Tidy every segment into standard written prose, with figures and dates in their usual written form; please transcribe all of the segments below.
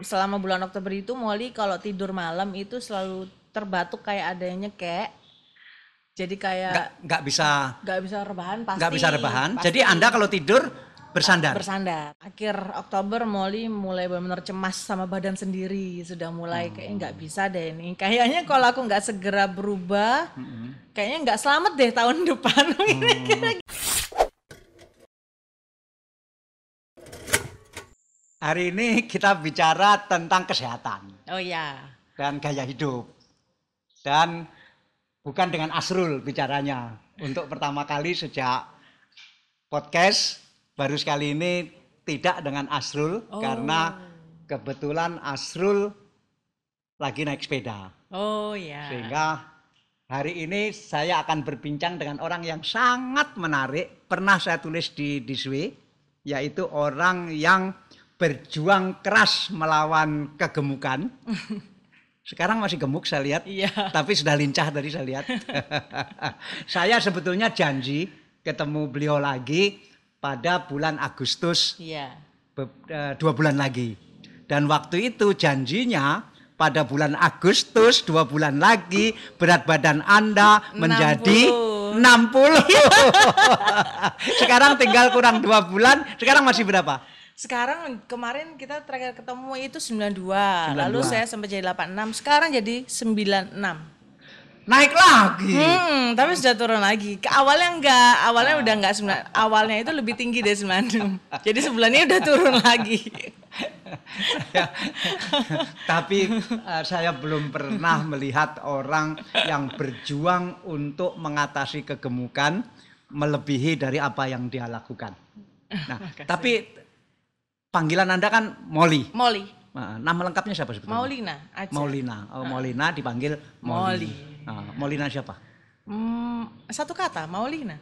selama bulan Oktober itu Molly kalau tidur malam itu selalu terbatuk kayak ada yang nyekek. Jadi Nggak, kayak nggak bisa, nggak bisa rebahan nggak pasti. bisa rebahan. Jadi Pasti Anda kalau tidur bersandar. bersandar. Akhir Oktober Molly mulai benar-benar cemas sama badan sendiri. Sudah mulai kayaknya nggak bisa deh ini. Kayaknya kalau aku nggak segera berubah, kayaknya nggak selamat deh tahun depan. Hari ini kita bicara tentang kesehatan Oh ya, dan gaya hidup. Dan bukan dengan Asrul bicaranya. Untuk pertama kali sejak podcast, baru sekali ini tidak dengan Asrul. Karena kebetulan Asrul lagi naik sepeda. oh ya. Sehingga hari ini saya akan berbincang dengan orang yang sangat menarik. Pernah saya tulis di Diswe, yaitu orang yang berjuang keras melawan kegemukan. Sekarang masih gemuk saya lihat, Iya. tapi sudah lincah tadi saya lihat. Saya sebetulnya janji ketemu beliau lagi pada bulan Agustus, Iya. 2 bulan lagi. Dan waktu itu janjinya pada bulan Agustus 2 bulan lagi berat badan Anda menjadi 60. Sekarang tinggal kurang 2 bulan, sekarang masih berapa? Sekarang kemarin kita terakhir ketemu itu 92. Lalu 92. saya sampai jadi 86. Sekarang jadi 96. Naik lagi. Tapi sudah turun lagi. Ke awalnya enggak, awalnya udah enggak 9. Awalnya itu lebih tinggi dari 96. Jadi sebulannya udah turun lagi. Tapi saya belum pernah melihat orang yang berjuang untuk mengatasi kegemukan melebihi dari apa yang dia lakukan. Nah, tapi panggilan Anda kan Molly. Molly. Nama lengkapnya siapa sebetulnya? Maulina aja. Maulina. Oh, Maulina dipanggil Molly. Molly. Maulina siapa? Satu kata, Maulina.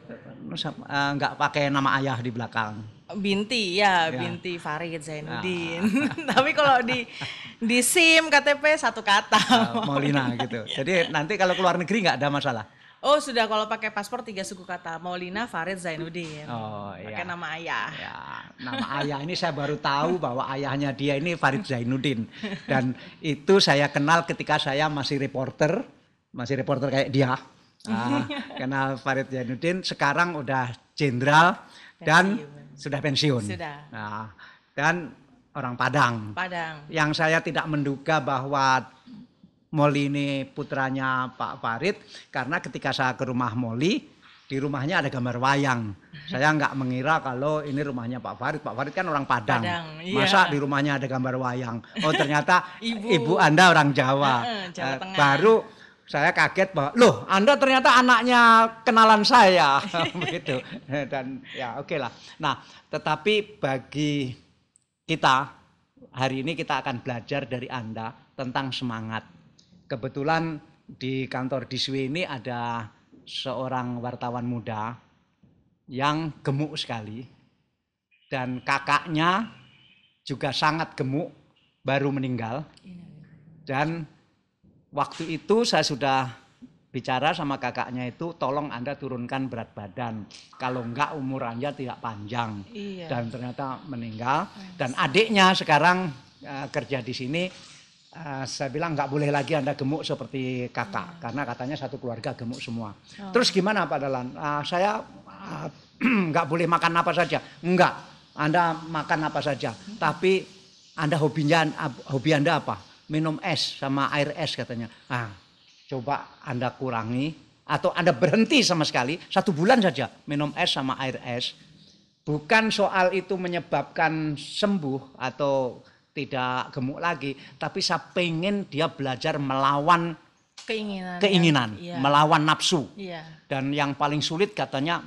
Nggak pakai nama ayah di belakang. Binti, ya, binti Farid Zainuddin. Tapi kalau di SIM KTP satu kata. Maulina gitu. Jadi nanti kalau keluar negeri nggak ada masalah. Oh sudah, kalau pakai paspor 3 suku kata, Maulina Farid Zainuddin. Oh iya. Pakai nama ayah. Ya, nama ayah ini saya baru tahu bahwa ayahnya dia ini Farid Zainuddin. Dan itu saya kenal ketika saya masih reporter kayak dia. Kenal Farid Zainuddin, sekarang udah jenderal dan sudah pensiun. Sudah. Nah, dan orang Padang. Padang. Yang saya tidak menduga bahwa Molly ini putranya Pak Farid, karena ketika saya ke rumah Molly, di rumahnya ada gambar wayang. Saya nggak mengira kalau ini rumahnya Pak Farid. Pak Farid kan orang Padang. Iya. Masa di rumahnya ada gambar wayang? Oh ternyata ibu Anda orang Jawa. Jawa Tengah. Baru saya kaget bahwa, loh Anda ternyata anaknya kenalan saya. Begitu. Dan ya oke lah. Nah tetapi bagi kita, hari ini kita akan belajar dari Anda tentang semangat. Kebetulan di kantor Diswe ini ada seorang wartawan muda yang gemuk sekali dan kakaknya juga sangat gemuk, baru meninggal. Dan waktu itu saya sudah bicara sama kakaknya itu, tolong Anda turunkan berat badan, kalau enggak umur Anda tidak panjang. Iya. Dan ternyata meninggal. Dan adiknya sekarang kerja di sini. Saya bilang nggak boleh lagi Anda gemuk seperti kakak, karena katanya satu keluarga gemuk semua. Terus gimana Pak Dahlan? Saya nggak boleh makan apa saja. Enggak, Anda makan apa saja. Tapi Anda hobi Anda apa? Minum es sama air es katanya. Coba Anda kurangi atau Anda berhenti sama sekali 1 bulan saja minum es sama air es. Bukan soal itu menyebabkan sembuh atau tidak gemuk lagi, tapi saya pengen dia belajar melawan keinginan, Iya. melawan nafsu. Iya. Dan yang paling sulit katanya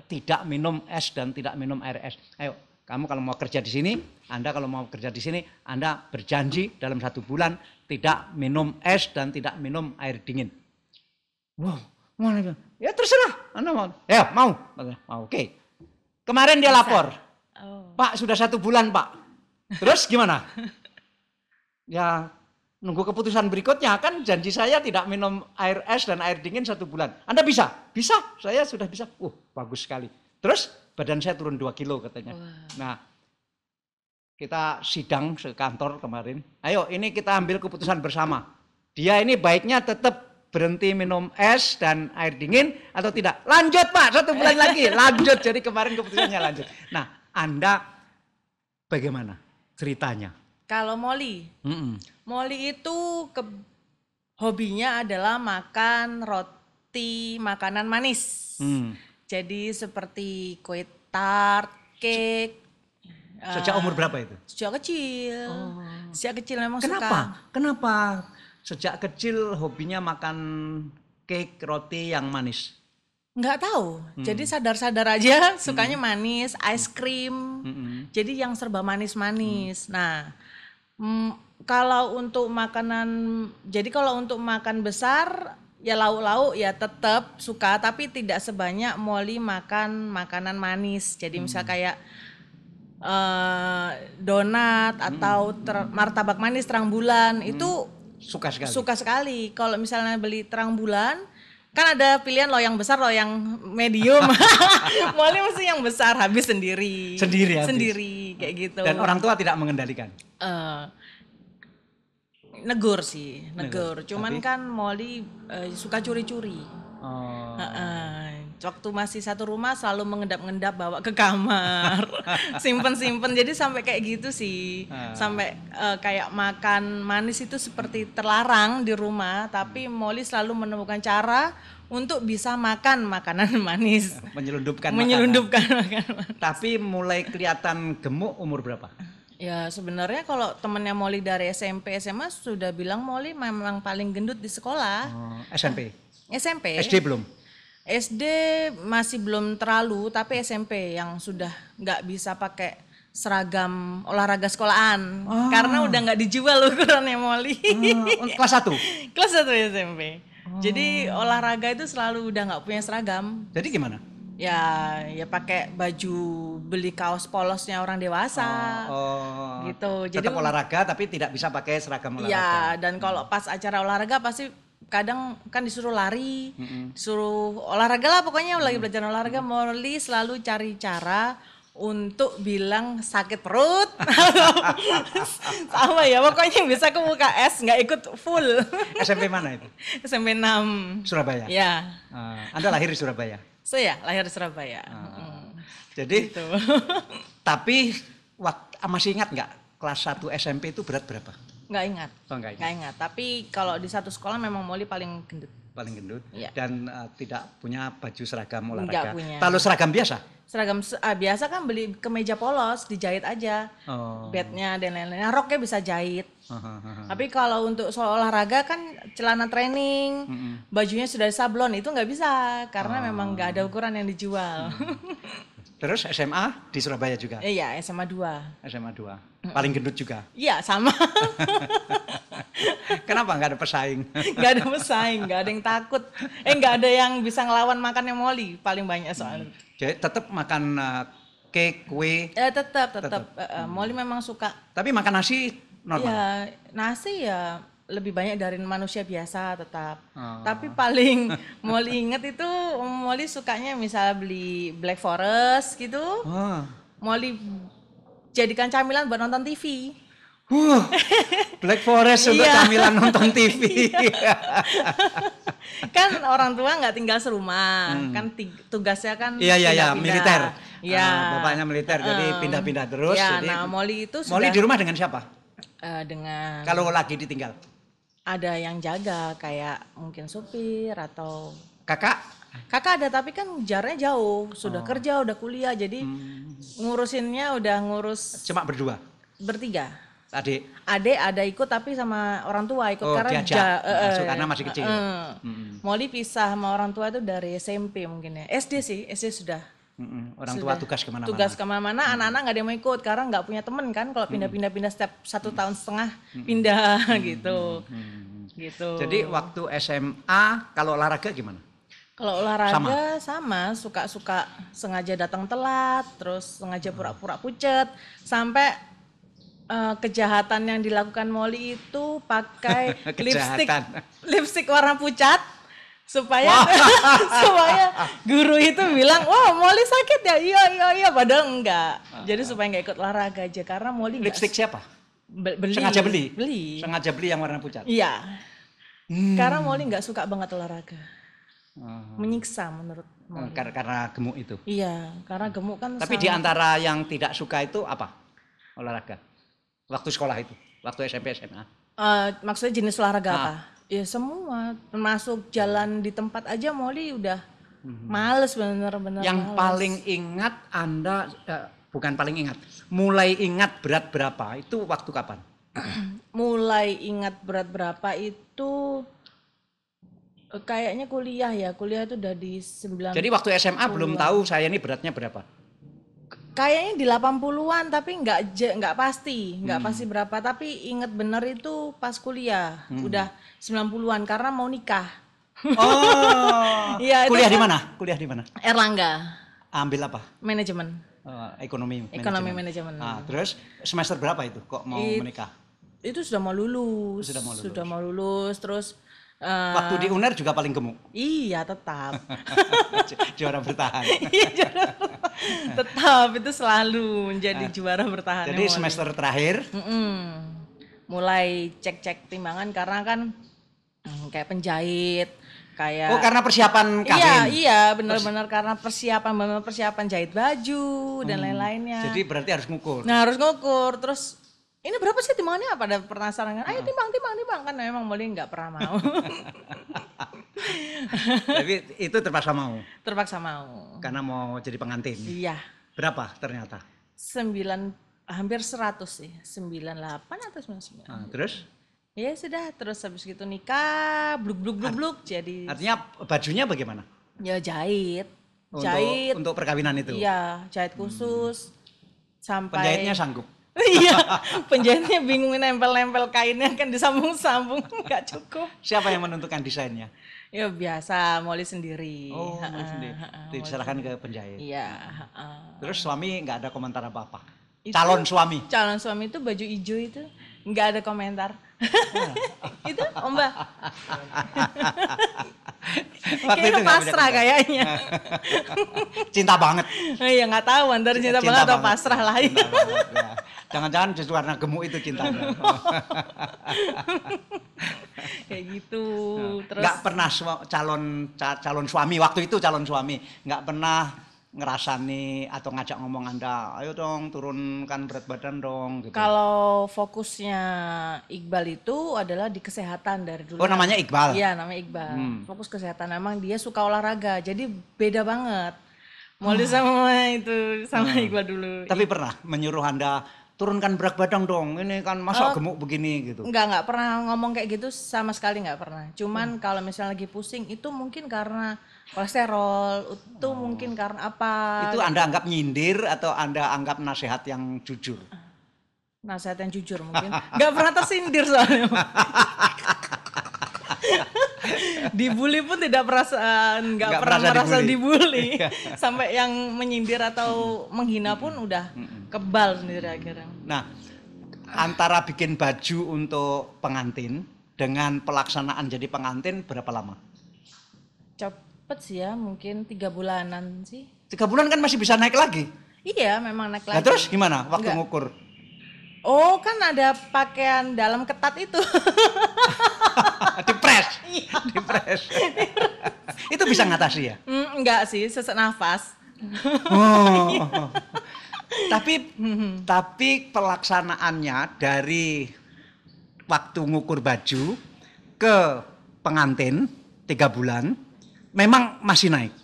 tidak minum es dan tidak minum air es. Ayo, kamu kalau mau kerja di sini, Anda kalau mau kerja di sini, Anda berjanji dalam 1 bulan tidak minum es dan tidak minum air dingin. Wow, mana? Ya terserah, Anda mau. Ya mau, oke. Kemarin dia lapor, Pak sudah 1 bulan Pak. Terus gimana? Ya nunggu keputusan berikutnya, kan janji saya tidak minum air es dan air dingin 1 bulan. Anda bisa? Bisa, saya sudah bisa. Bagus sekali. Terus badan saya turun 2 kilo katanya. Nah kita sidang sekantor kemarin. Ayo ini kita ambil keputusan bersama. Dia ini baiknya tetap berhenti minum es dan air dingin atau tidak? Lanjut Pak, 1 bulan lagi. Lanjut, jadi kemarin keputusannya lanjut. Nah Anda bagaimana ceritanya? Kalau Molly itu hobinya adalah makan roti, makanan manis. Jadi seperti kue tart, cake. Sejak umur berapa itu? Sejak kecil. Sejak kecil memang Kenapa? suka. Kenapa sejak kecil hobinya makan cake, roti yang manis? Nggak tahu. Jadi sadar-sadar aja sukanya manis, ice cream. Jadi yang serba manis-manis. Nah, kalau untuk makan besar ya lauk-lauk ya tetap suka, tapi tidak sebanyak Molly makan makanan manis. Jadi misal kayak donat atau martabak manis terang bulan itu Suka sekali. suka sekali. Kalau misalnya beli terang bulan kan ada pilihan loyang besar, loyang medium. Molly mesti yang besar, habis sendiri. Habis. Sendiri kayak gitu. Dan orang tua tidak mengendalikan. Negur sih. Cuman Tapi? kan Molly suka curi-curi. Waktu masih satu rumah selalu mengendap-endap bawa ke kamar, simpen. Jadi sampai kayak gitu sih, sampai kayak makan manis itu seperti terlarang di rumah. Tapi Molly selalu menemukan cara untuk bisa makan makanan manis, Menyelundupkan makanan. Tapi mulai kelihatan gemuk umur berapa? Ya sebenarnya kalau temennya Molly dari SMP SMA sudah bilang Molly memang paling gendut di sekolah. SMP? SD belum? SD masih belum terlalu, tapi SMP yang sudah nggak bisa pakai seragam olahraga sekolahan karena udah nggak dijual ukurannya Molly. Kelas 1? Kelas 1 SMP. Jadi olahraga itu selalu udah nggak punya seragam. Jadi gimana? Ya pakai baju, beli kaos polosnya orang dewasa. Gitu. Jadi tetap olahraga tapi tidak bisa pakai seragam olahraga. Ya, dan kalau pas acara olahraga pasti kadang kan disuruh lari, disuruh olahraga lah pokoknya lagi belajar olahraga. Molly selalu cari cara untuk bilang sakit perut. Sama ya, pokoknya bisa ke UKS, nggak ikut full. SMP mana itu? SMP 6. Surabaya? Ya. Anda lahir di Surabaya? Saya lahir di Surabaya. Jadi, Gitu. tapi masih ingat nggak kelas 1 SMP itu berat berapa? Nggak ingat. Nggak ingat. Tapi kalau di satu sekolah memang Molly paling gendut. Paling gendut. Ya. Dan tidak punya baju seragam Nggak olahraga. punya. Kalau seragam biasa? Seragam biasa kan beli kemeja polos, dijahit aja. Bednya dan lain-lain. Nah, roknya bisa jahit. Tapi kalau untuk soal olahraga kan celana training, bajunya sudah sablon, itu nggak bisa karena memang nggak ada ukuran yang dijual. Terus SMA di Surabaya juga? Iya, SMA 2. SMA 2. Paling gendut juga? Iya, sama. Kenapa nggak ada pesaing? Nggak ada pesaing, nggak ada yang takut. Nggak ada yang bisa ngelawan makannya Molly, paling banyak soalnya. Jadi tetap makan cake, kue? Tetap. Molly memang suka. Tapi makan nasi normal? Ya, nasi ya lebih banyak dari manusia biasa tetap. Tapi paling Molly inget itu Molly sukanya misalnya beli Black Forest gitu. Molly jadikan camilan buat nonton TV. Black Forest untuk camilan nonton TV. Kan orang tua nggak tinggal serumah, kan tugasnya kan Iya, militer. Iya. Bapaknya militer, jadi pindah-pindah terus. Ya, jadi, nah Molly itu Molly di rumah dengan siapa? Dengan Kalau lagi ditinggal? ada yang jaga kayak mungkin supir atau Kakak? Kakak ada tapi kan jaraknya jauh, sudah kerja, udah kuliah, jadi ngurusinnya udah ngurus Cuma berdua? bertiga. Adik? Adik ada ikut tapi sama orang tua ikut karena karena masih kecil. Molly pisah sama orang tua itu dari SMP mungkin ya. SD sih, SD sudah. Orang tua tugas kemana-mana. Tugas kemana-mana, anak-anak nggak ada yang mau ikut karena nggak punya temen kan. Kalau pindah-pindah setiap 1,5 tahun pindah gitu. Gitu. Jadi waktu SMA kalau olahraga gimana? Kalau olahraga sama suka sengaja datang telat, terus sengaja pura-pura pucet, sampai kejahatan yang dilakukan Molly itu pakai lipstick warna pucat, supaya supaya guru itu bilang, wah Molly sakit ya, iya, padahal enggak. Jadi supaya nggak ikut olahraga aja, karena Molly Lipstick siapa? beli. Sengaja beli? Beli. Sengaja beli yang warna pucat? Iya. Karena Molly nggak suka banget olahraga. Menyiksa menurut Molly. Karena gemuk itu? Iya, karena gemuk kan. Tapi di antara yang tidak suka itu apa? Olahraga? Waktu sekolah itu? Waktu SMP, SMA? Maksudnya jenis olahraga apa? Ya semua, termasuk jalan di tempat aja Molly udah males bener-bener. Yang paling ingat Anda, bukan paling ingat, mulai ingat berat berapa itu waktu kapan? Mulai ingat berat berapa itu kayaknya kuliah itu udah di 9. Jadi waktu SMA belum tahu saya ini beratnya berapa? Kayaknya di 80-an tapi nggak pasti berapa, tapi inget bener itu pas kuliah udah 90-an karena mau nikah. Oh. Iya, Kuliah di mana? Kuliah di mana? Erlangga. Ambil apa? Manajemen. Ekonomi manajemen. Terus semester berapa itu kok mau menikah? Itu sudah mau lulus. Terus waktu di UNER juga paling gemuk. Iya, tetap. Juara bertahan. Iya, tetap itu selalu menjadi juara bertahan. Jadi semester terakhir mulai cek timbangan karena kan kayak penjahit, kayak karena persiapan kawin. Iya, benar-benar karena persiapan jahit baju dan lain-lainnya. Jadi berarti harus ngukur. Nah, harus ngukur. Terus ini berapa sih timbangannya? Pada penasaran kan? Ayo timbang kan memang Molly nggak pernah mau. Tapi itu terpaksa mau. Terpaksa mau. Karena mau jadi pengantin. Iya. Berapa ternyata? 9, hampir 100 sih. 98 atau 99. Terus? Ya sudah, terus habis gitu nikah, bluk jadi. Artinya bajunya bagaimana? Ya jahit. Untuk perkawinan itu? Iya, jahit khusus. Sampai penjahitnya sanggup? Iya, penjahitnya bingung nempel-nempel kainnya kan disambung-sambung, nggak cukup. Siapa yang menentukan desainnya? Ya biasa, Molly sendiri. Molly sendiri. Diserahkan ke penjahit. Iya. Terus suami nggak ada komentar apa-apa? Calon suami itu baju hijau itu nggak ada komentar. Itu Mbak. Kayaknya pasrah kayaknya. Cinta banget. Iya nggak tahu antara cinta banget atau pasrah lah. Ya. Jangan-jangan justru karena gemuk itu cintanya. Kayak gitu. Terus nggak pernah calon suami waktu itu nggak pernah ngerasani atau ngajak ngomong Anda, ayo dong turunkan berat badan dong. Gitu. Kalau fokusnya Iqbal itu adalah di kesehatan dari dulu. Oh namanya Iqbal? Iya namanya Iqbal. Fokus kesehatan, memang dia suka olahraga, jadi beda banget. Molly sama Iqbal dulu. Tapi pernah menyuruh Anda turunkan berat badan dong, ini kan masa gemuk begini gitu? Enggak pernah ngomong kayak gitu sama sekali, nggak pernah. Cuman kalau misalnya lagi pusing itu mungkin karena kolesterol, itu mungkin karena apa. Itu Anda anggap nyindir atau Anda anggap nasihat yang jujur? Nasihat yang jujur mungkin. Nggak pernah tersindir soalnya. Dibully pun tidak nggak pernah merasa dibully. Sampai yang menyindir atau menghina pun udah kebal sendiri akhirnya. Nah, antara bikin baju untuk pengantin dengan pelaksanaan jadi pengantin berapa lama? Cepet sih ya, mungkin 3 bulanan sih. 3 bulan kan masih bisa naik lagi? Iya, memang naik lagi. Nah, terus gimana waktu ngukur? Oh, kan ada pakaian dalam ketat itu. Dipres. Itu bisa ngatasi ya? Enggak sih, sesak nafas. Tapi pelaksanaannya dari waktu ngukur baju ke pengantin 3 bulan memang masih naik.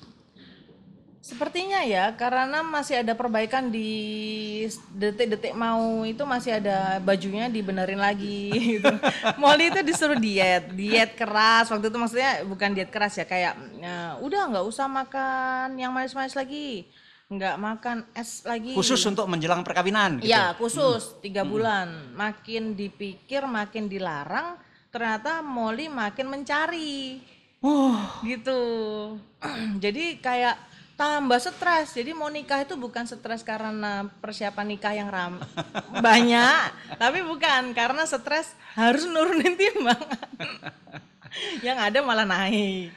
Sepertinya ya, karena masih ada perbaikan di detik-detik mau itu, masih ada bajunya dibenerin lagi gitu. Molly itu disuruh diet keras waktu itu, maksudnya bukan diet keras ya, kayak udah nggak usah makan yang manis-manis lagi, nggak makan es lagi. Khusus untuk menjelang perkawinan gitu? Iya, khusus 3 bulan. Makin dipikir, makin dilarang, ternyata Molly makin mencari. Gitu. Jadi kayak tambah stres. Jadi mau nikah itu bukan stres karena persiapan nikah yang banyak, tapi bukan karena stres harus nurunin timbangan. Yang ada malah naik.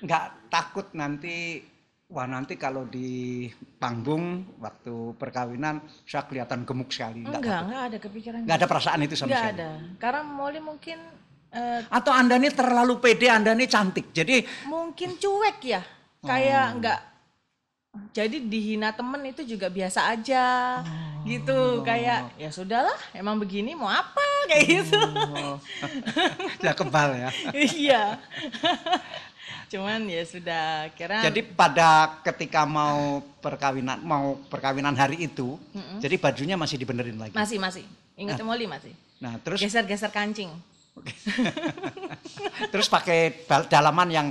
nggak takut nanti, wah nanti kalau di panggung waktu perkawinan saya kelihatan gemuk sekali, nggak takut? Enggak ada kepikiran Nggak ada gitu. perasaan itu sama Enggak sekali? ada. Karena Molly mungkin eh, Atau Anda ini terlalu pede, Anda ini cantik, jadi mungkin cuek ya. Kayak enggak, jadi dihina temen itu juga biasa aja gitu. Kayak ya sudahlah, emang begini mau apa kayak gitu. sudah kebal ya. Iya. Cuman ya sudah, kira Jadi pada ketika mau perkawinan hari itu, jadi bajunya masih dibenerin lagi. masih. Ingat Molly masih. Nah, terus Geser-geser kancing. terus pakai dalaman yang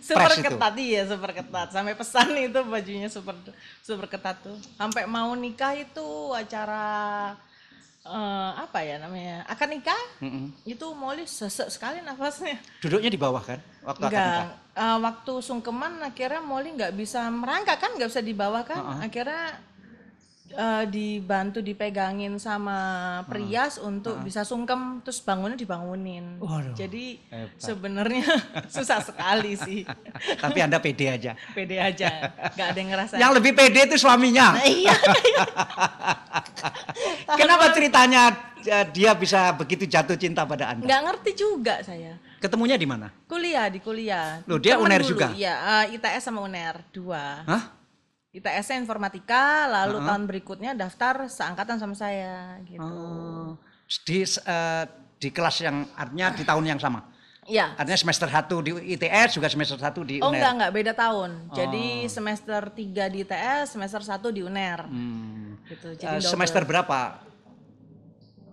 Super fresh itu. ketat, iya super ketat. Sampai pesan itu bajunya super ketat tuh. Sampai mau nikah itu acara apa ya namanya, akad nikah. Itu Molly sesek sekali nafasnya. Duduknya di bawah kan waktu akad nikah. Enggak, waktu sungkeman akhirnya Molly nggak bisa merangkak kan, nggak bisa dibawa kan. Akhirnya dibantu dipegangin sama Prias untuk bisa sungkem, terus bangunnya dibangunin. Waduh, jadi hebat. sebenarnya susah sekali sih. Tapi Anda pede aja. Pede aja, nggak ada yang ngerasa. Yang lebih pede itu suaminya. Iya. Kenapa ceritanya dia bisa begitu jatuh cinta pada Anda? Nggak ngerti juga saya. Ketemunya di mana? Kuliah, di kuliah. Loh, dia Temen UNER dulu, juga? Iya, ITS sama UNER, 2. Hah? ITS-nya informatika, lalu tahun berikutnya daftar seangkatan sama saya gitu. Oh, di kelas yang artinya di tahun yang sama. Iya. Artinya semester 1 di ITS juga semester 1 di Oh UNER. enggak, beda tahun. Jadi semester 3 di ITS, semester 1 di UNER. Gitu. Jadi double. Semester berapa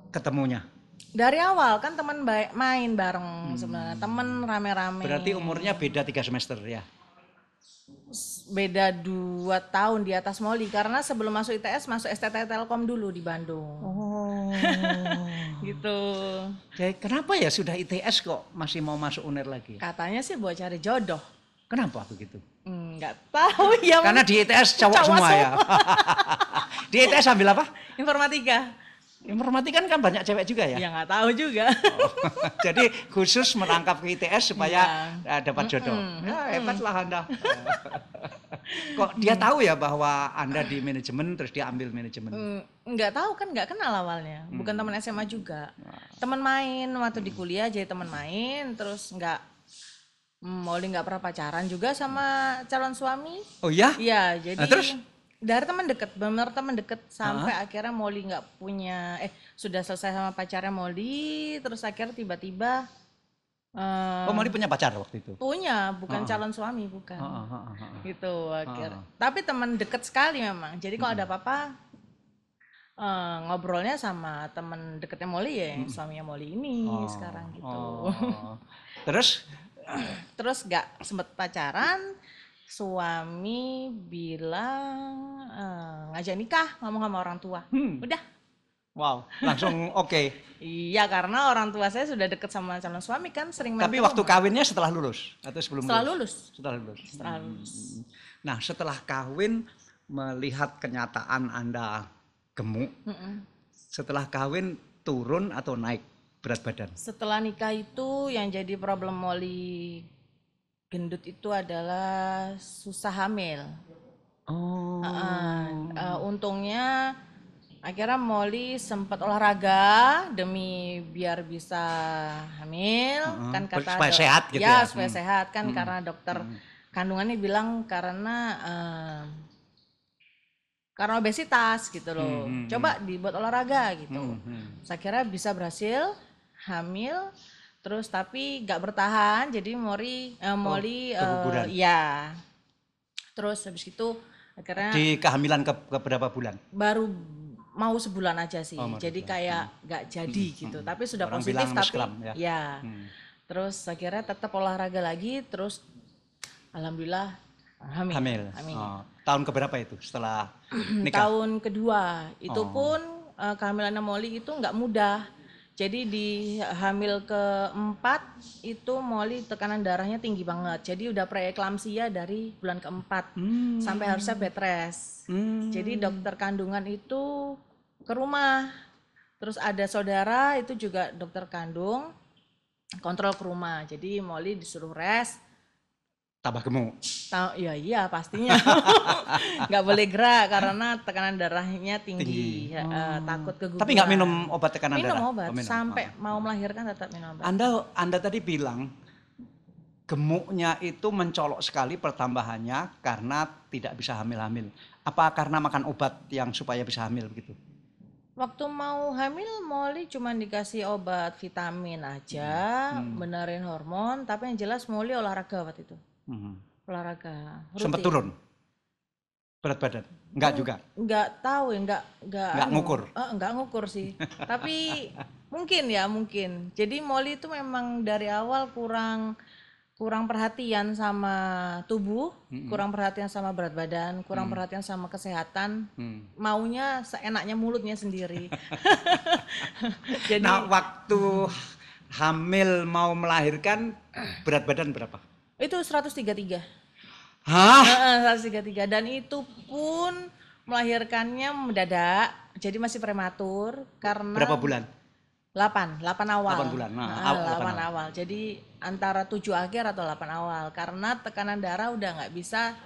ketemunya? Dari awal kan teman main bareng sebenarnya, temen rame-rame. Berarti umurnya beda 3 semester ya. Beda 2 tahun di atas Molly, karena sebelum masuk ITS masuk STT Telkom dulu di Bandung. Oh. Gitu. Jadi kenapa ya sudah ITS kok masih mau masuk UNER lagi? Katanya sih buat cari jodoh. Kenapa begitu? Nggak tahu ya. Karena di ITS cowok semua ya. Di ITS ambil apa? Informatika. Informatika kan banyak cewek juga ya. Ya nggak tahu juga. Jadi khusus merangkap ke ITS supaya dapat jodoh. Ya, hebatlah Anda. Kok dia tahu ya bahwa Anda di manajemen terus dia ambil manajemen? Nggak tahu kan, nggak kenal awalnya. Bukan teman SMA juga. Teman main waktu di kuliah, jadi teman main. Terus Molly nggak pernah pacaran juga sama calon suami. Oh ya? Iya, jadi Nah, terus? dari teman deket, benar teman deket sampai akhirnya Molly sudah selesai sama pacarnya Molly, terus akhirnya tiba-tiba Oh, Molly punya pacar waktu itu? punya, bukan calon suami, bukan. Gitu akhirnya. Tapi teman deket sekali memang. Jadi kalau ada apa-apa ngobrolnya sama teman deketnya Molly ya, yang suaminya Molly ini sekarang gitu. Terus nggak sempet pacaran, suami bilang ngajak nikah, ngomong sama orang tua. Udah. wow, langsung oke. Iya, karena orang tua saya sudah deket sama calon suami kan, sering main Tapi ke waktu rumah. kawinnya setelah lulus atau sebelum Setelah lulus? lulus. Setelah lulus. Setelah lulus. Nah, setelah kawin melihat kenyataan Anda gemuk, setelah kawin turun atau naik berat badan? Setelah nikah itu yang jadi problem Molly gendut itu adalah susah hamil. Oh. Untungnya akhirnya Molly sempat olahraga demi biar bisa hamil, kan kata supaya sehat gitu ya? supaya sehat kan, karena dokter kandungannya bilang karena obesitas gitu loh. Coba dibuat olahraga gitu. Saya kira bisa berhasil hamil, terus tapi nggak bertahan, jadi Molly keguguran. ya. Terus habis itu akhirnya Di kehamilan ke berapa bulan? baru mau sebulan aja sih, Oh, jadi kayak nggak jadi gitu, tapi sudah Orang positif bilang tapi musklam, ya. ya. Terus akhirnya tetap olahraga lagi, terus alhamdulillah hamil. Oh, tahun keberapa itu setelah nikah? Tahun kedua itu pun kehamilannya Molly itu nggak mudah. Jadi di hamil keempat itu Molly tekanan darahnya tinggi banget. Jadi udah preeklamsia dari bulan keempat sampai harusnya bed rest. Jadi dokter kandungan itu ke rumah. Terus ada saudara itu juga dokter kandung kontrol ke rumah. Jadi Molly disuruh rest. tambah gemuk. Iya pastinya. Nggak boleh gerak karena tekanan darahnya tinggi. Takut keguguran. Tapi nggak minum obat tekanan darah? Minum obat, sampai mau melahirkan tetap minum obat. Anda tadi bilang gemuknya itu mencolok sekali pertambahannya karena tidak bisa hamil-hamil. Apa karena makan obat yang supaya bisa hamil begitu? Waktu mau hamil Molly cuma dikasih obat vitamin aja, benerin hormon, tapi yang jelas Molly olahraga waktu itu. Olahraga. Sempat turun berat badan? Enggak juga? Enggak tahu ya, enggak ngukur? Enggak ngukur sih. Tapi mungkin. Jadi Molly itu memang dari awal kurang perhatian sama tubuh, kurang perhatian sama berat badan, kurang perhatian sama kesehatan, maunya seenaknya mulutnya sendiri. Jadi, nah waktu hamil mau melahirkan berat badan berapa? Itu 133. Hah? 133 dan itu pun melahirkannya mendadak, jadi masih prematur karena berapa bulan? 8 awal. 8 bulan. Nah, 8 awal. Jadi antara 7 akhir atau 8 awal karena tekanan darah udah nggak bisa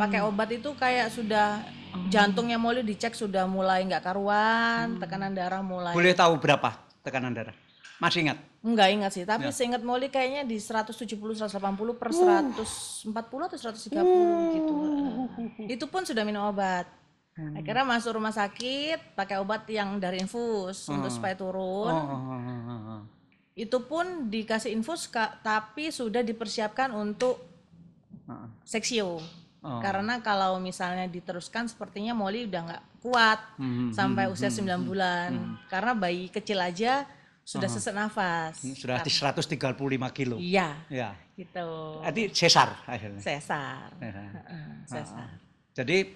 pakai obat itu kayak sudah jantungnya Molly dicek sudah mulai nggak karuan, tekanan darah mulai. Boleh tahu berapa tekanan darah? Masih ingat? Enggak ingat sih, tapi seingat Molly kayaknya di 170 180 per 140 atau 130 gitu. Itu pun sudah minum obat. Akhirnya masuk rumah sakit pakai obat yang dari infus untuk supaya turun. Itu pun dikasih infus tapi sudah dipersiapkan untuk seksio. Karena kalau misalnya diteruskan sepertinya Molly udah nggak kuat sampai usia 9 bulan. Karena bayi kecil aja sudah sesak nafas. Sudah di 135 kilo. Iya. Ya. Gitu. Jadi sesar akhirnya. Sesar. Jadi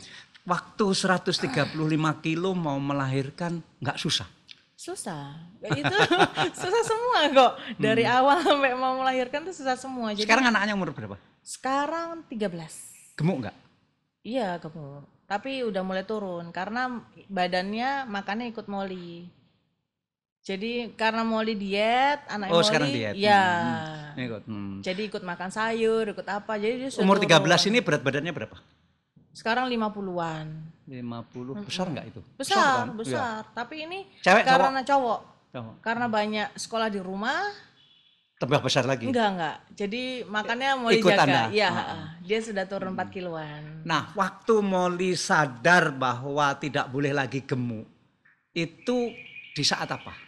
waktu 135 kilo mau melahirkan nggak susah? Susah. Itu susah semua kok. Dari awal sampai mau melahirkan tuh susah semua. Jadi, sekarang anaknya umur berapa? Sekarang 13. Gemuk nggak? Iya gemuk. Tapi udah mulai turun karena badannya makannya ikut Molly. Jadi karena Molly diet, anak Molly sekarang diet. Ya. Ikut. Jadi ikut makan sayur, ikut apa. Jadi dia umur 13 ini berat badannya berapa? Sekarang 50-an. 50 besar nggak itu? Besar. Ya. Tapi ini cewek, karena cowok. Karena banyak sekolah di rumah. Tambah besar lagi? Enggak. Jadi makannya Molly ikut jaga. Iya, dia sudah turun 4 kiloan. Nah, waktu Molly sadar bahwa tidak boleh lagi gemuk, itu di saat apa?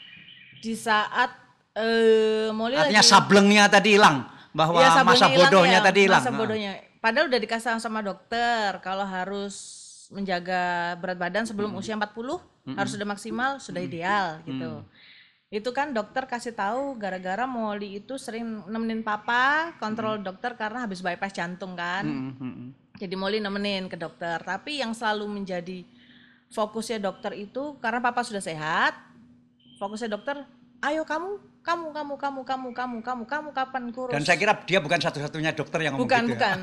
Di saat Molly artinya sablengnya tadi hilang, bahwa ya, masa bodohnya tadi hilang. Masa bodohnya. Padahal udah dikasih sama dokter kalau harus menjaga berat badan sebelum usia 40 harus sudah maksimal, sudah ideal gitu. Itu kan dokter kasih tahu gara-gara Molly itu sering nemenin papa kontrol dokter karena habis bypass jantung kan. Jadi Molly nemenin ke dokter. Tapi yang selalu menjadi fokusnya dokter itu karena papa sudah sehat. Fokusnya dokter, ayo kamu kapan kurus. Dan saya kira dia bukan satu-satunya dokter yang ngomong gitu. Bukan.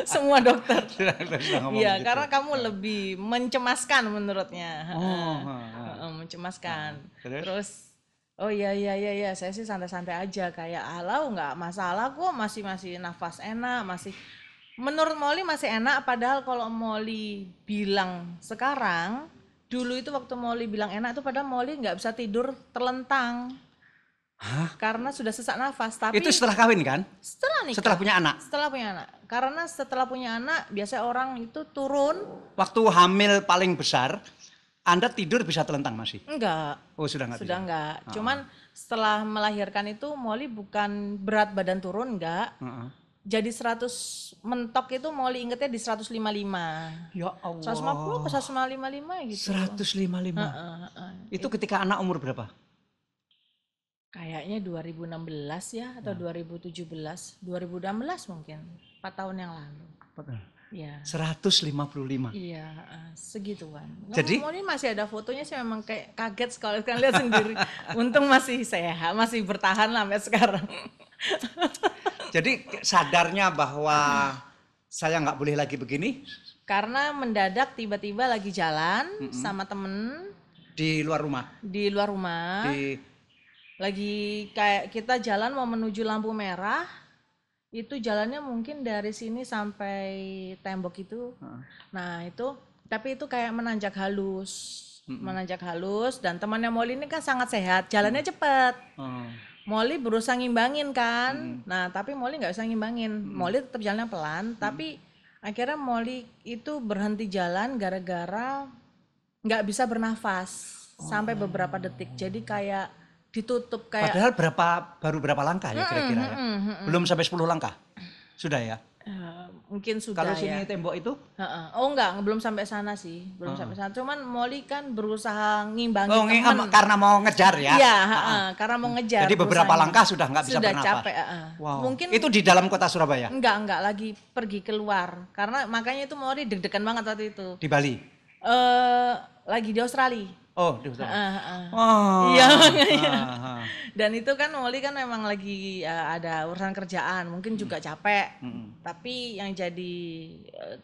Semua dokter. Iya, gitu. karena kamu lebih mencemaskan menurutnya. Mencemaskan. Terus oh iya, saya sih santai-santai aja kayak alau nggak masalah kok, masih nafas enak, masih menurut Molly masih enak, padahal kalau Molly bilang sekarang, dulu itu waktu Molly bilang enak itu padahal Molly nggak bisa tidur terlentang. Hah? Karena sudah sesak nafas. Tapi itu setelah kawin kan? Setelah nikah. Setelah punya anak? Setelah punya anak. Karena setelah punya anak biasanya orang itu turun. Waktu hamil paling besar, Anda tidur bisa telentang masih? Enggak. Oh sudah enggak? Sudah enggak. Cuman setelah melahirkan itu Molly bukan berat badan turun enggak. Jadi 100 mentok itu Molly ingetnya di 155. Ya Allah. 150 ke 155 gitu. 155. Itu ketika anak umur berapa? Kayaknya 2016 ya atau 2017. 2016 mungkin. 4 tahun yang lalu. Ya. 155. Iya, segituan. Jadi Molly masih ada fotonya sih, memang kayak kaget sekali kan lihat sendiri. Untung masih sehat, masih bertahan sampai sekarang. Jadi sadarnya bahwa saya nggak boleh lagi begini? Karena mendadak tiba-tiba lagi jalan sama temen. Di luar rumah? Di luar rumah. Lagi kayak kita jalan mau menuju lampu merah. Itu jalannya mungkin dari sini sampai tembok itu. Nah itu, tapi itu kayak menanjak halus. Menanjak halus, dan temannya Molly ini kan sangat sehat, jalannya cepat. Molly berusaha ngimbangin kan, nah tapi Molly nggak bisa ngimbangin. Molly tetap jalannya pelan, tapi akhirnya Molly itu berhenti jalan gara-gara nggak bisa bernafas sampai beberapa detik. Jadi kayak ditutup kayak. Padahal baru berapa langkah ya kira-kira ya? Belum sampai 10 langkah? Sudah ya? Mungkin sudah. Kalau ya. sini tembok itu? Oh enggak, belum sampai sana sih, belum sampai sana. Cuman Molly kan berusaha ngimbangin teman. Karena mau ngejar ya? Iya, karena mau ngejar. Jadi beberapa langkah sudah nggak bisa sudah bernafas? Capek. Wow. Mungkin itu di dalam kota Surabaya? Enggak, lagi pergi keluar. Karena makanya itu Molly deg-degan banget waktu itu. Di Bali? Lagi di Australia. Oh, di Australia. Iya, makanya. Dan itu kan Molly kan memang lagi ada urusan kerjaan, mungkin juga capek. Tapi yang jadi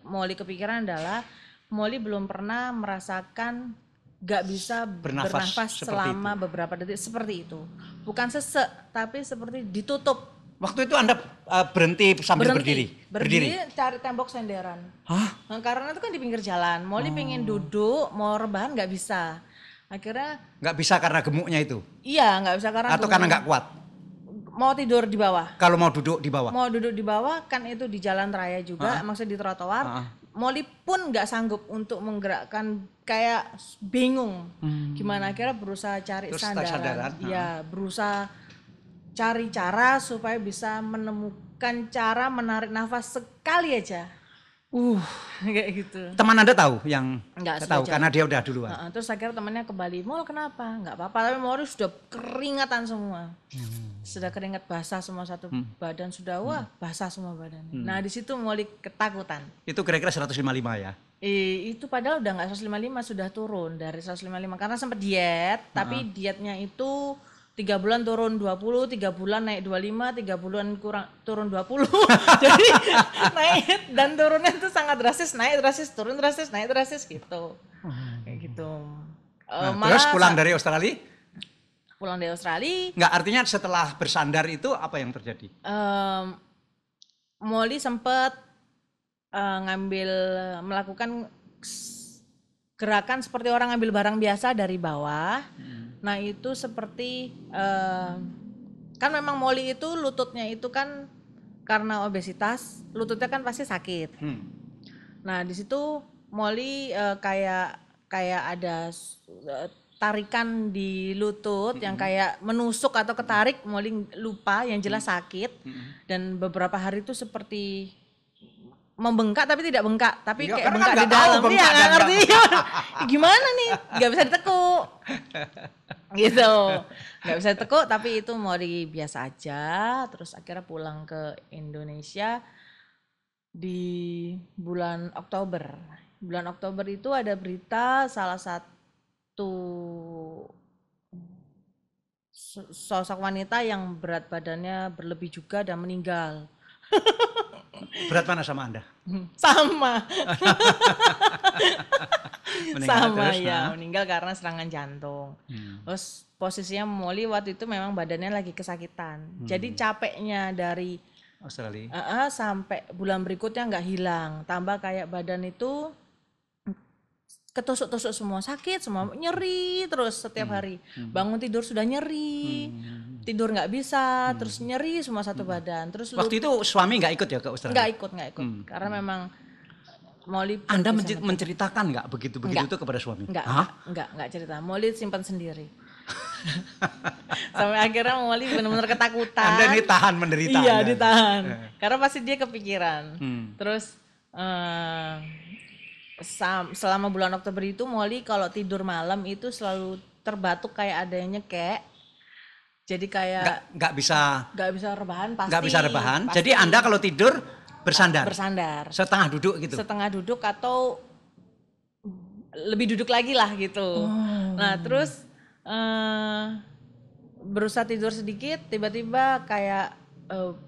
Molly kepikiran adalah Molly belum pernah merasakan gak bisa bernafas selama beberapa detik seperti itu. Bukan sesek, tapi seperti ditutup. Waktu itu Anda berhenti sambil berdiri? Berdiri cari tembok senderan. Hah? Nah, karena itu kan di pinggir jalan. Molly pengen duduk, mau rebahan nggak bisa. Akhirnya nggak bisa karena gemuknya itu? Iya, nggak bisa karena atau karena nggak kuat? Mau tidur di bawah. Kalau mau duduk di bawah? Mau duduk di bawah kan itu di jalan raya juga, maksudnya di trotoar. Molly pun nggak sanggup untuk menggerakkan, kayak bingung. Gimana, akhirnya berusaha cari sandaran. Iya, berusaha cari cara supaya bisa menemukan cara menarik nafas sekali aja. Kayak gitu. Teman Anda tahu yang nggak tahu karena dia udah duluan. Terus akhirnya temannya ke Bali, "Mol kenapa?" Nggak apa-apa, tapi Molly sudah keringatan semua. Sudah keringat basah semua satu badan, sudah basah semua badan. Nah, di situ Molly ketakutan. Itu kira-kira 155 ya? Itu padahal udah nggak 155, sudah turun dari 155 karena sempat diet, tapi dietnya itu 3 bulan turun 20, 3 bulan naik 25, 3 bulan turun 20. Jadi naik dan turunnya itu sangat drastis, naik drastis, turun drastis, naik drastis gitu. Kayak gitu. Terus pulang dari Australia? Pulang dari Australia. Nggak, artinya setelah bersandar itu apa yang terjadi? Molly sempat melakukan gerakan seperti orang ngambil barang biasa dari bawah. Nah itu seperti kan memang Molly itu lututnya itu kan karena obesitas, lututnya kan pasti sakit. Nah di situ Molly kayak ada tarikan di lutut yang kayak menusuk atau ketarik. Molly lupa, yang jelas sakit. Dan beberapa hari itu seperti membengkak tapi tidak bengkak, tapi kayak bengkak di dalam. Iya, nggak ngerti. Gimana nih? Nggak bisa ditekuk. Gitu. Nggak bisa ditekuk, tapi itu Molly biasa aja. Terus akhirnya pulang ke Indonesia di bulan Oktober. Bulan Oktober itu ada berita salah satu sosok wanita yang berat badannya berlebih juga dan meninggal. Berat mana sama Anda? Sama. Meninggal meninggal karena serangan jantung. Terus posisinya Molly waktu itu memang badannya lagi kesakitan. Jadi capeknya dari Australia sampai bulan berikutnya nggak hilang. Tambah kayak badan itu ketusuk-tusuk semua, sakit semua, nyeri terus setiap hari. Bangun tidur sudah nyeri, tidur nggak bisa, terus nyeri semua satu badan. Terus waktu itu suami nggak ikut ya ke Australia? Nggak ikut, karena memang Molly. Anda menceritakan nggak begitu itu kepada suami? Nggak cerita. Molly simpan sendiri. Sampai akhirnya Molly benar-benar ketakutan. Anda ini tahan menderita. Iya, ditahan. Karena pasti dia kepikiran. Terus selama bulan Oktober itu Molly kalau tidur malam itu selalu terbatuk, kayak ada yang nyekek. Jadi kayak nggak bisa rebahan pasti. Nggak bisa rebahan. Pasti. Jadi Anda kalau tidur bersandar. Setengah duduk gitu. Setengah duduk atau lebih duduk lagi lah gitu. Nah terus berusaha tidur sedikit, tiba-tiba kayak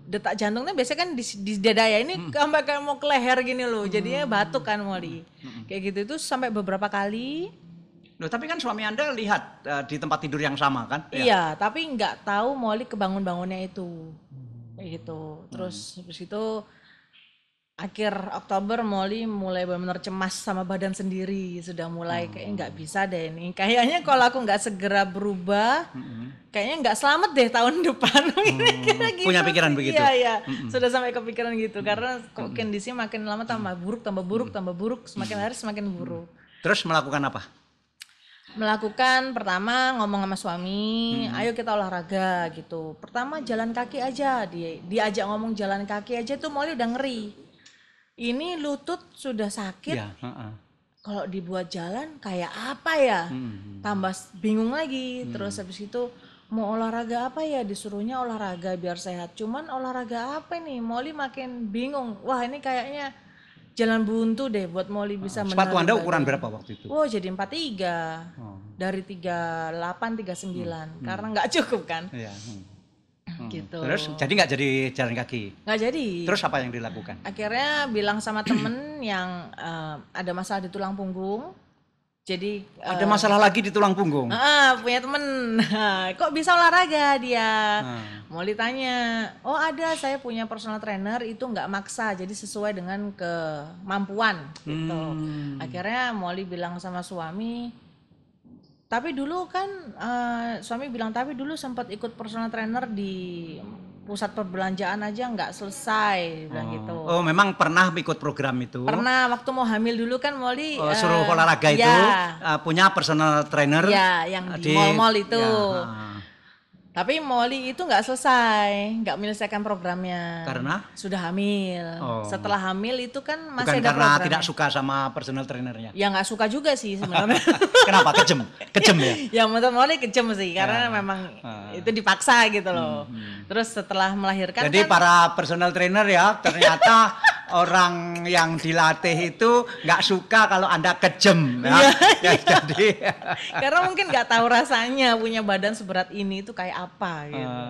detak jantungnya biasanya kan di dada ya, ini sampai kayak mau ke leher gini loh, jadinya batuk kan Molly. Kayak gitu itu sampai beberapa kali. Loh, tapi kan suami Anda lihat di tempat tidur yang sama kan? Iya, tapi nggak tahu Molly kebangun-bangunnya itu. kayak gitu. Terus habis itu akhir Oktober Molly mulai benar-benar cemas sama badan sendiri, sudah mulai kayak nggak bisa deh ini. Kayaknya kalau aku nggak segera berubah, kayaknya nggak selamat deh tahun depan. Kira-kira gitu. Punya pikiran begitu? Iya, iya. Sudah sampai kepikiran gitu karena kok kondisi makin lama tambah buruk, tambah buruk, tambah buruk, semakin hari semakin buruk. Terus melakukan apa? Melakukan pertama ngomong sama suami, ayo kita olahraga gitu. Pertama jalan kaki aja, diajak ngomong jalan kaki aja tuh Molly udah ngeri. Ini lutut sudah sakit, Ya, kalau dibuat jalan kayak apa ya? Tambah bingung lagi. Terus habis itu mau olahraga apa ya? Disuruhnya olahraga biar sehat. Cuman olahraga apa nih? Molly makin bingung. Wah ini kayaknya jalan buntu deh buat Molly bisa menarik. Sepatu Anda ukuran berapa waktu itu? Oh jadi 43 dari 38 39 karena nggak cukup kan? Iya. Gitu. Terus jadi nggak jadi jalan kaki? Nggak jadi. Terus apa yang dilakukan? Akhirnya bilang sama temen yang ada masalah di tulang punggung. Jadi Ada masalah lagi di tulang punggung? punya temen. Kok bisa olahraga dia? Molly tanya, oh ada, saya punya personal trainer itu nggak maksa, jadi sesuai dengan kemampuan gitu. Akhirnya Molly bilang sama suami, tapi dulu kan suami bilang tapi dulu sempat ikut personal trainer di pusat perbelanjaan aja nggak selesai, bilang gitu. Oh memang pernah ikut program itu? Pernah, waktu mau hamil dulu kan Molly suruh olahraga itu punya personal trainer? Ya, yang di mall-mall itu. Ya, Tapi Molly itu nggak selesai, nggak menyelesaikan programnya. Karena? Sudah hamil. Setelah hamil itu kan masih Bukan ada karena programnya. tidak suka sama personal trainernya? Ya nggak suka juga sih sebenarnya. Kenapa? Kejem ya? Ya menurut Molly kejem sih, karena memang itu dipaksa gitu loh. Terus setelah melahirkan Jadi kan, para personal trainer ya ternyata orang yang dilatih itu nggak suka kalau Anda kejem ya. Jadi karena mungkin nggak tahu rasanya punya badan seberat ini itu kayak apa gitu.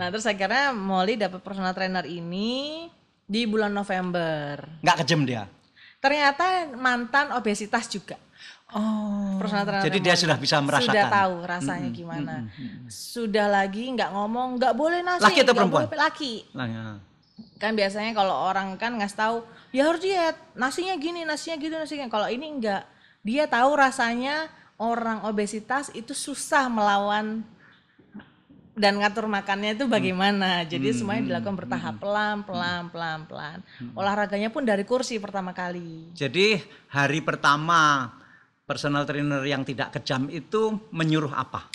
Nah terus akhirnya Molly dapat personal trainer ini di bulan November. nggak kejem dia? Ternyata mantan obesitas juga. Personal trainer Jadi dia sudah bisa merasakan. Sudah tahu rasanya gimana. Sudah lagi nggak ngomong, nggak boleh nasi. Laki atau nggak perempuan? boleh laki. Lah, ya. Kan biasanya kalau orang kan ngasih tahu, ya harus diet, nasinya gini, nasinya gitu, nasinya. Kalau ini enggak. Dia tahu rasanya orang obesitas itu susah melawan dan ngatur makannya itu bagaimana. Jadi semuanya dilakukan bertahap, pelan. Olahraganya pun dari kursi pertama kali. Jadi hari pertama personal trainer yang tidak kejam itu menyuruh apa?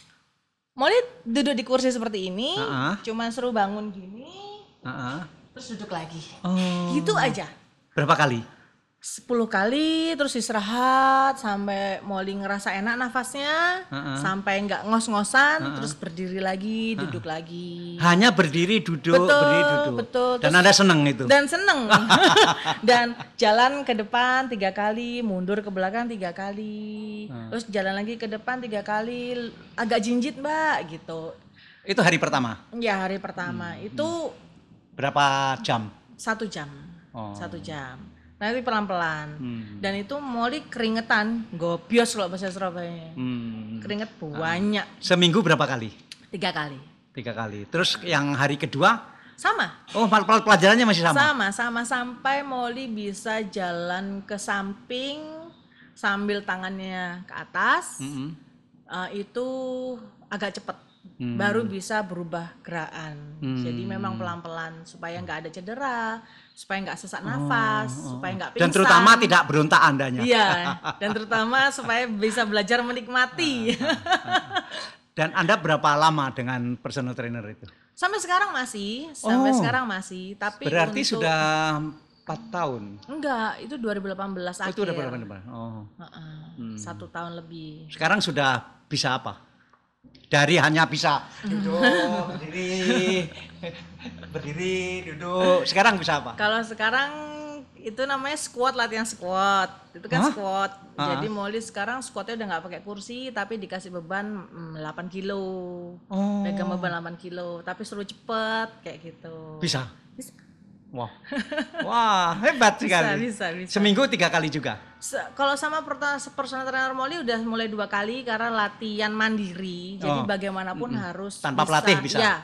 Molly duduk di kursi seperti ini, Uh-uh. cuma suruh bangun gini, Uh-uh. terus duduk lagi. Oh. Gitu aja. Berapa kali? 10 kali, terus istirahat sampai Molly ngerasa enak nafasnya, sampai nggak ngos-ngosan, terus berdiri lagi, duduk lagi. Hanya berdiri duduk, Betul, berdiri duduk. betul. Dan Terus- Anda seneng itu? Dan seneng. Dan jalan ke depan 3 kali, mundur ke belakang 3 kali, terus jalan lagi ke depan 3 kali, agak jinjit Mbak gitu. Itu hari pertama? Ya hari pertama itu Berapa jam? 1 jam, Oh. 1 jam. Nanti pelan-pelan. Dan itu Molly keringetan, gobios kalau bahasa Surabaya. Keringet banyak, Seminggu berapa kali? 3 kali. 3 kali. Terus yang hari kedua? Sama. Oh, pelajarannya masih sama? Sama sampai Molly bisa jalan ke samping sambil tangannya ke atas. Itu agak cepet. Baru bisa berubah gerakan. Jadi memang pelan-pelan supaya nggak ada cedera, supaya nggak sesak nafas, supaya nggak pingsan. Dan terutama tidak berontak Andanya. Iya, dan terutama supaya bisa belajar menikmati. Dan Anda berapa lama dengan personal trainer itu? Sampai sekarang masih, tapi Berarti untuk- sudah 4 tahun? Enggak, itu 2018 akhir. Itu udah berapa? Oh. 1 tahun lebih. Sekarang sudah bisa apa? Dari hanya bisa duduk, berdiri, duduk. Sekarang bisa apa? Kalau sekarang itu namanya squat, latihan squat. Itu kan squat. Jadi Molly sekarang squatnya udah nggak pakai kursi, tapi dikasih beban 8 kilo. Pegang beban 8 kilo, tapi suruh cepet kayak gitu. Bisa? Bisa. Wah, wah hebat sekali. Bisa. Seminggu 3 kali juga? Kalau sama personal trainer Molly udah mulai 2 kali karena latihan mandiri. Jadi bagaimanapun harus Tanpa bisa, pelatih bisa? Ya,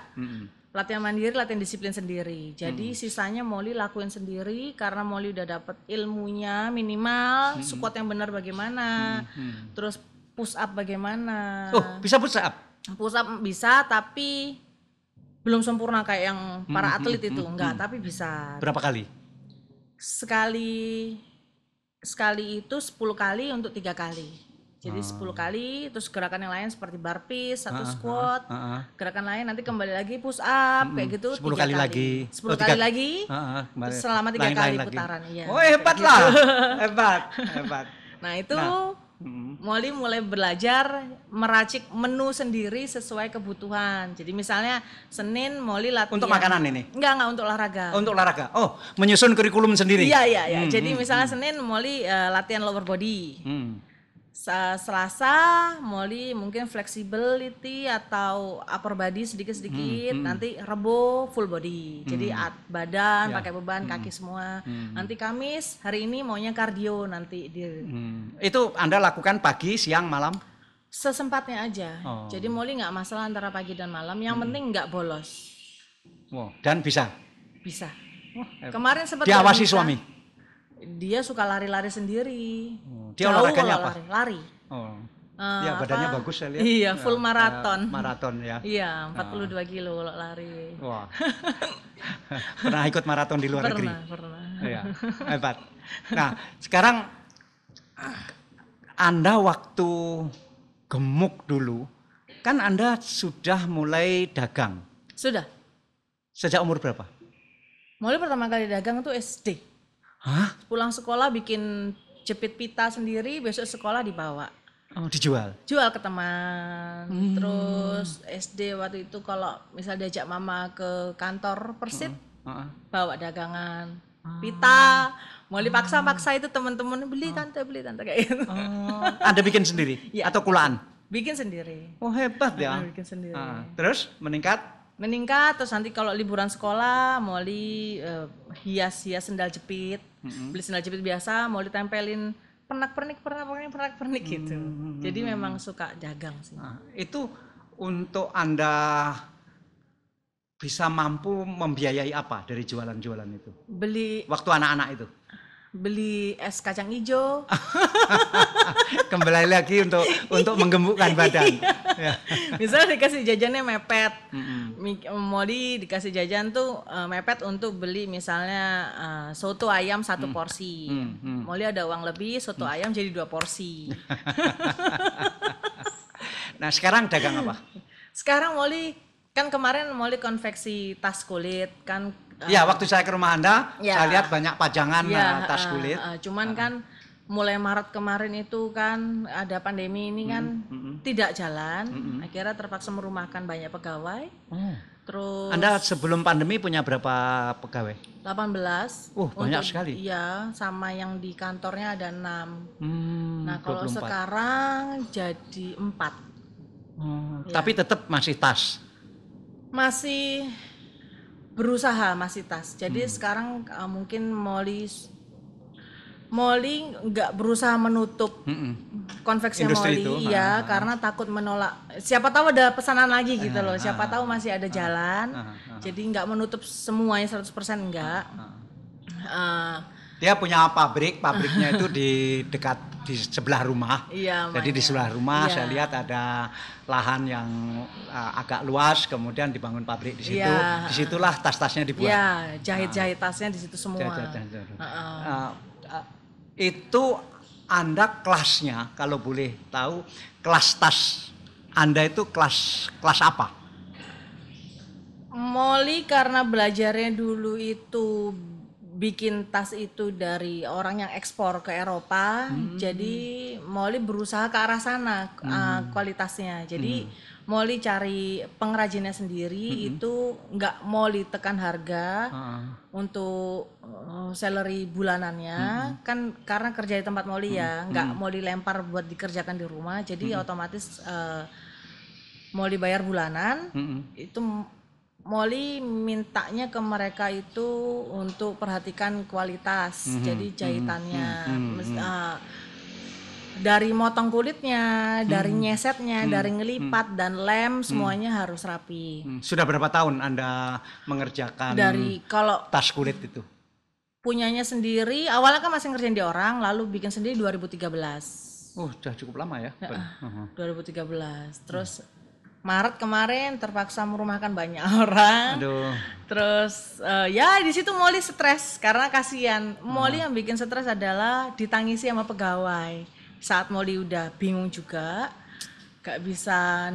latihan mandiri, latihan disiplin sendiri. Jadi sisanya Molly lakuin sendiri karena Molly udah dapet ilmunya minimal, squat yang benar bagaimana, terus push up bagaimana. Oh, bisa push up? Push up bisa, tapi belum sempurna kayak yang para atlet itu, enggak, tapi bisa. Berapa kali? Sekali itu 10 kali untuk 3 kali. Jadi 10 kali, terus gerakan yang lain seperti barpees, satu squat, gerakan lain nanti kembali lagi push up, kayak gitu 10 kali lagi. 10 kali lagi, selama 3 kali putaran. Iya. Oh hebat gitu. lah, hebat. Nah itu Molly mulai belajar meracik menu sendiri sesuai kebutuhan. Jadi misalnya Senin Molly latihan. Untuk makanan ini? Enggak untuk olahraga. Untuk olahraga. Oh, menyusun kurikulum sendiri. Iya. Jadi misalnya Senin Molly latihan lower body. Selasa Molly mungkin flexibility atau upper body sedikit-sedikit. Nanti Rebo full body. Jadi badan pakai beban, kaki semua. Nanti Kamis hari ini maunya kardio nanti Itu Anda lakukan pagi, siang, malam? Sesempatnya aja. Jadi Molly nggak masalah antara pagi dan malam. Yang penting nggak bolos. Dan bisa? Bisa. Kemarin sempat diawasi suami? Dia suka lari-lari sendiri. Dia olahraganya apa? Lari. Ya badannya bagus saya lihat. Iya, full maraton. Maraton ya. Iya, 42 kilo kalau lari. Wah. Pernah ikut maraton di luar negeri? Pernah. Iya, hebat. Nah, sekarang Anda waktu gemuk dulu, kan Anda sudah mulai dagang? Sudah. Sejak umur berapa? Mulai pertama kali dagang itu SD. Hah? Pulang sekolah bikin jepit pita sendiri, besok sekolah dibawa. Oh, dijual? Jual ke teman. Terus SD waktu itu kalau misal diajak mama ke kantor Persib, bawa dagangan. Pita, mau dipaksa-paksa itu teman-teman beli tante kayak gitu. Anda bikin sendiri? Ya. Atau kulaan? Bikin sendiri. Oh hebat ya. Bikin sendiri. Terus meningkat, terus nanti kalau liburan sekolah Molly hias sendal jepit, beli sendal jepit biasa, Molly tempelin pernak-pernik gitu. Jadi memang suka dagang sih. Itu untuk Anda bisa mampu membiayai apa dari jualan-jualan itu? Beli waktu anak-anak itu. Beli es kacang hijau. Kembali lagi untuk menggemukkan badan. Ya. Misalnya dikasih jajannya mepet. Molly dikasih jajan tuh mepet untuk beli misalnya soto ayam 1 porsi. Molly ada uang lebih, soto ayam jadi 2 porsi. Nah, sekarang dagang apa? Sekarang Molly kan kemarin Molly konveksi tas kulit kan. Ya, waktu saya ke rumah Anda, saya lihat banyak pajangan tas kulit. Cuman kan mulai Maret kemarin itu kan ada pandemi ini kan tidak jalan. Akhirnya terpaksa merumahkan banyak pegawai. Terus Anda sebelum pandemi punya berapa pegawai? 18. Banyak sekali. Iya, sama yang di kantornya ada 6. Nah, kalau 24. Sekarang jadi 4. Tapi tetap masih tas. Masih berusaha masih tas. Jadi sekarang mungkin Molly nggak berusaha menutup konveksi Molly itu, karena takut menolak. Siapa tahu ada pesanan lagi gitu loh. Siapa tahu masih ada jalan. Jadi nggak menutup semuanya 100% enggak. Dia punya pabriknya itu di sebelah rumah. Iya, jadi di sebelah rumah saya lihat ada lahan yang agak luas, kemudian dibangun pabrik di situ. Iya. Disitulah tas-tasnya dibuat. Iya, jahit tasnya di situ semua. Itu Anda kelasnya, kalau boleh tahu, kelas tas Anda itu kelas apa? Molly karena belajarnya dulu itu bikin tas itu dari orang yang ekspor ke Eropa, jadi Molly berusaha ke arah sana kualitasnya. Jadi Molly cari pengrajinnya sendiri, itu nggak Molly tekan harga untuk salary bulanannya, kan karena kerja di tempat Molly ya, nggak Molly lempar buat dikerjakan di rumah, jadi otomatis Molly bayar bulanan. Itu Molly mintanya ke mereka itu untuk perhatikan kualitas, jadi jahitannya. Dari motong kulitnya, dari nyesetnya, dari ngelipat dan lem semuanya harus rapi. Sudah berapa tahun Anda mengerjakan Dari kalau tas kulit itu? punyanya sendiri, awalnya kan masih ngerjain di orang, lalu bikin sendiri 2013. Oh, sudah cukup lama ya. 2013. Terus Maret kemarin terpaksa merumahkan banyak orang. Aduh. Terus ya di situ Molly stres karena kasihan. Molly yang bikin stres adalah ditangisi sama pegawai. Saat Molly udah bingung juga, gak bisa.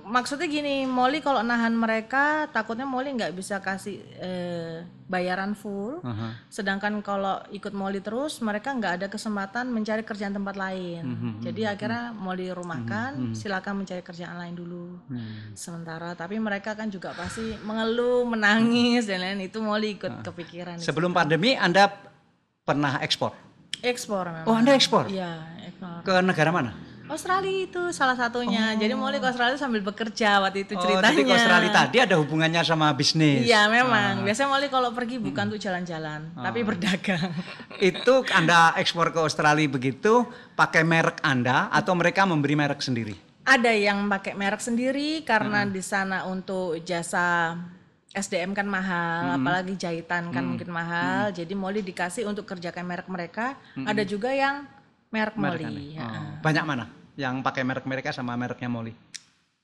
Maksudnya gini, Molly kalau nahan mereka takutnya Molly nggak bisa kasih bayaran full. Sedangkan kalau ikut Molly terus mereka nggak ada kesempatan mencari kerjaan tempat lain. Jadi akhirnya Molly rumahkan, silakan mencari kerjaan lain dulu sementara. Tapi mereka kan juga pasti mengeluh, menangis dan lain, itu Molly ikut kepikiran. Sebelum pandemi Anda pernah ekspor? Ekspor memang. Oh, Anda ekspor? Iya, ekspor. Ke negara mana? Australia itu salah satunya. Jadi Molly ke Australia sambil bekerja waktu itu ceritanya. Jadi ke Australia tadi ada hubungannya sama bisnis. Iya memang. Biasanya Molly kalau pergi bukan untuk jalan-jalan, tapi berdagang. Itu Anda ekspor ke Australia begitu pakai merek Anda atau mereka memberi merek sendiri? Ada yang pakai merek sendiri karena di sana untuk jasa SDM kan mahal, apalagi jahitan kan mungkin mahal. Jadi Molly dikasih untuk kerjakan merek mereka. Ada juga yang merek Molly. Banyak mana yang pakai merek mereka sama mereknya Molly?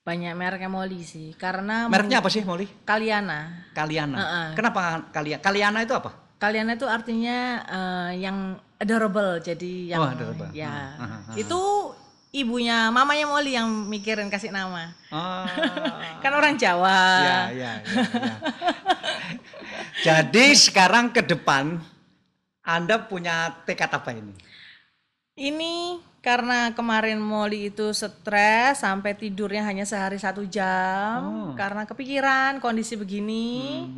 Banyak mereknya Molly sih, karena mereknya apa sih Molly? Kaliana. Kaliana. Kenapa Kaliana? Kaliana itu apa? Kaliana itu artinya yang adorable, jadi yang adorable. Ya. Itu ibunya, mamanya Molly yang mikirin kasih nama. Kan orang Jawa. Ya. Jadi sekarang ke depan Anda punya tekad apa ini? Ini karena kemarin Molly itu stres sampai tidurnya hanya sehari 1 jam karena kepikiran kondisi begini,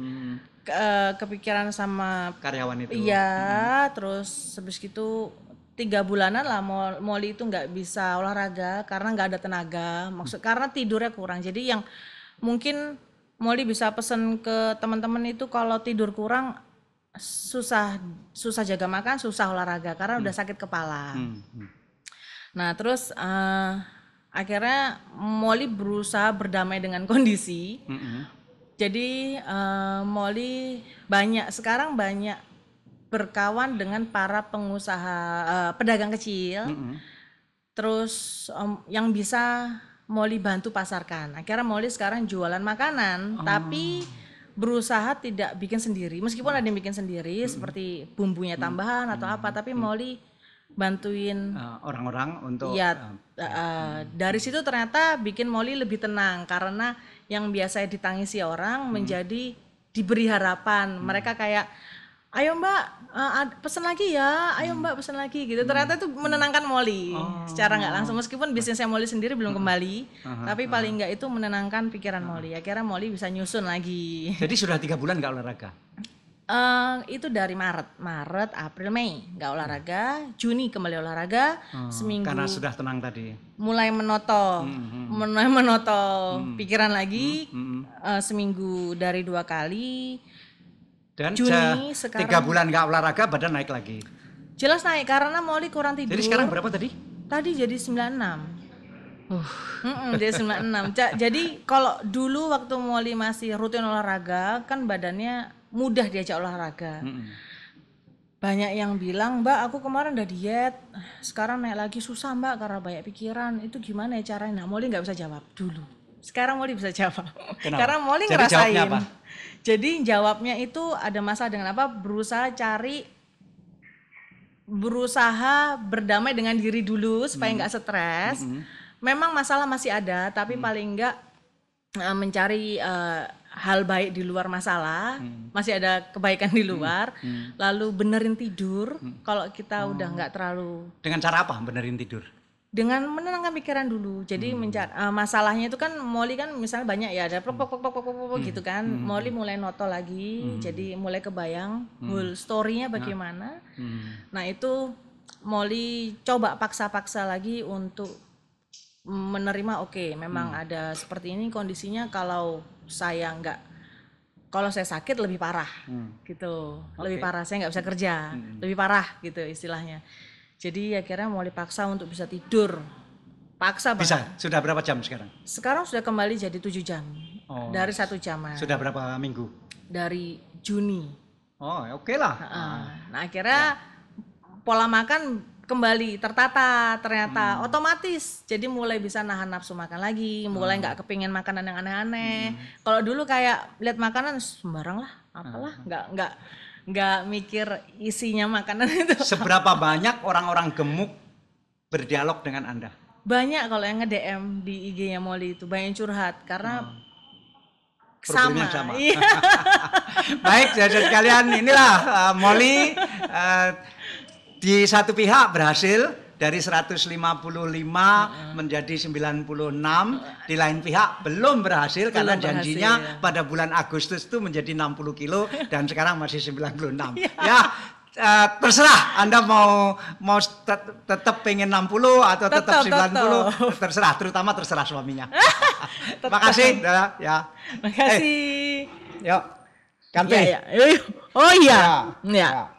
kepikiran sama karyawan itu. Iya, terus habis gitu 3 bulanan lah Molly itu nggak bisa olahraga karena nggak ada tenaga, karena tidurnya kurang. Jadi yang mungkin Molly bisa pesen ke teman-teman itu kalau tidur kurang susah jaga makan, susah olahraga karena udah sakit kepala. Nah terus akhirnya Molly berusaha berdamai dengan kondisi. Jadi Molly sekarang banyak berkawan dengan para pengusaha pedagang kecil. Terus yang bisa Molly bantu pasarkan. Akhirnya Molly sekarang jualan makanan, tapi berusaha tidak bikin sendiri, meskipun ada yang bikin sendiri seperti bumbunya tambahan atau apa, tapi Molly bantuin orang-orang untuk dari situ ternyata bikin Molly lebih tenang karena yang biasa ditangisi orang menjadi diberi harapan. Mereka kayak ayo Mbak pesen lagi ya, ayo Mbak pesen lagi gitu. Ternyata itu menenangkan Molly secara nggak langsung, meskipun bisnisnya Molly sendiri belum kembali, tapi paling nggak itu menenangkan pikiran Molly. Akhirnya Molly bisa nyusun lagi. Jadi sudah 3 bulan nggak olahraga? Itu dari Maret, April, Mei nggak olahraga, Juni kembali olahraga seminggu. Karena sudah tenang tadi. Mulai menoto pikiran lagi, seminggu dari 2 kali. Dan Juni sekarang 3 bulan nggak olahraga badan naik lagi. Jelas naik karena Molly kurang tidur. Jadi sekarang berapa tadi? Tadi jadi 96. Jadi 96. Jadi kalau dulu waktu Molly masih rutin olahraga kan badannya mudah diajak olahraga. Banyak yang bilang, Mbak aku kemarin udah diet, sekarang naik lagi susah Mbak karena banyak pikiran. Itu gimana ya caranya? Nah Molly nggak bisa jawab dulu. Sekarang Molly bisa jawab. Kenapa? Karena Molly Jadi ngerasain. jawabnya apa? Jadi jawabnya itu ada masalah dengan apa? Berusaha berdamai dengan diri dulu supaya nggak stres. Memang masalah masih ada, tapi paling nggak mencari hal baik di luar masalah. Masih ada kebaikan di luar. Lalu benerin tidur. Kalau kita udah nggak terlalu. Dengan cara apa benerin tidur? Dengan menenangkan pikiran dulu. Jadi masalahnya itu kan Molly kan misalnya banyak ya, ada pok gitu kan. Molly mulai noto lagi, jadi mulai kebayang whole story-nya bagaimana. Nah itu Molly coba paksa-paksa lagi untuk menerima memang ada seperti ini kondisinya, kalau saya sakit lebih parah gitu. Lebih parah, saya nggak bisa kerja, lebih parah gitu istilahnya. Jadi akhirnya mau dipaksa untuk bisa tidur. Paksa banget. Bisa. Sudah berapa jam sekarang? Sekarang sudah kembali jadi 7 jam. Oh. Dari 1 jaman. Sudah berapa minggu? Dari Juni. Oh, oke lah. Nah akhirnya pola makan kembali tertata ternyata otomatis. Jadi mulai bisa nahan nafsu makan lagi, mulai nggak kepingin makanan yang aneh-aneh. Kalau dulu kayak lihat makanan sembarang lah, apalah, nggak mikir isinya makanan itu. Seberapa banyak orang-orang gemuk berdialog dengan Anda? Banyak kalau yang nge-DM di IG-nya Molly itu banyak yang curhat karena Problemnya sama. Iya. Baik, saudara sekalian, inilah Molly di satu pihak berhasil dari 155 menjadi 96, di lain pihak belum berhasil karena janjinya pada bulan Agustus itu menjadi 60 kilo dan sekarang masih 96. Ya, terserah Anda mau tetap pengen 60 atau tetap 90, terserah, terutama terserah suaminya. Makasih ya. Makasih. Yuk. Ganti. Oh iya. Ya.